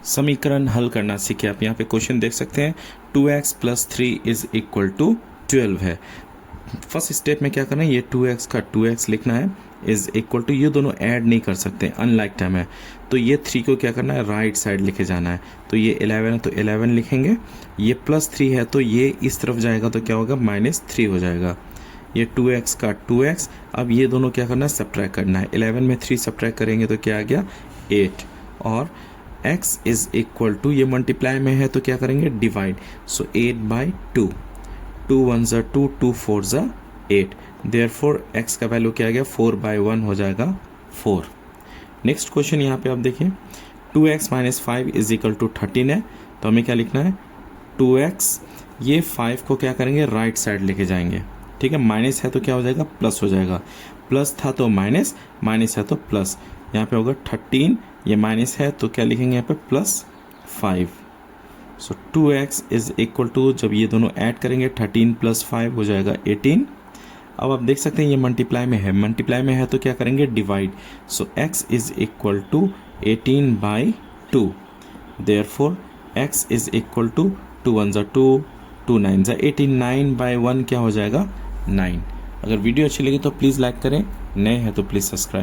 समीकरण हल करना सीखे। आप यहाँ पे क्वेश्चन देख सकते हैं 2x plus 3 is equal to 12 है। फर्स्ट स्टेप में क्या करना है, ये 2x का 2x लिखना है इज इक्वल टू, ये दोनों ऐड नहीं कर सकते, अनलाइक टर्म है, तो ये 3 को क्या करना है, राइट साइड लेके जाना है। तो ये 11 है तो 11 लिखेंगे, ये प्लस 3 है तो ये इस तरफ जाएगा तो क्या होगा, -3 हो जाएगा। ये 2x का 2x, अब ये दोनों क्या करना है, सब्ट्रैक्ट करना है। 11 में 3 सब्ट्रैक्ट करेंगे तो क्या आ गया 8, और x इज इक्वल टू, ये मल्टीप्लाई में है तो क्या करेंगे, डिवाइड, सो 8/2, 2 1 ज़ा 2, 2 4 ज़ा 8, देयरफॉर x का वैल्यू क्या आ गया, 4/1 हो जाएगा 4। नेक्स्ट क्वेश्चन यहाँ पे आप देखिए 2x minus 5 is equal to 13 है, तो हमें क्या लिखना है, 2x, ये 5 को क्या करेंगे, राइट साइड लेके जाएंगे, ठीक है, माइनस है तो क्या हो जाएगा, प्लस हो जाएगा, प्लस था तो माइनस, माइनस है तो प्लस, यहाँ पे होगा 13, ये माइनस है तो क्या लिखेंगे यहाँ पे, +5। सो 2x इज इक्वल टू, जब ये दोनों ऐड करेंगे 13 + 5 हो जाएगा 18। अब आप देख सकते हैं ये मल्टीप्लाई में है, मल्टीप्लाई में है तो क्या करेंगे, divide, so x is equal to 18/2, therefore x is equal to 2 1 ज़ा 2, 2 9 ज़ा 18, 9/1 क्या हो जाएगा, 9। अगर वीडियो अच्छी लगी तो प्लीज़ लाइक करें, नए हैं तो प्लीज़ सब्सक्राइब।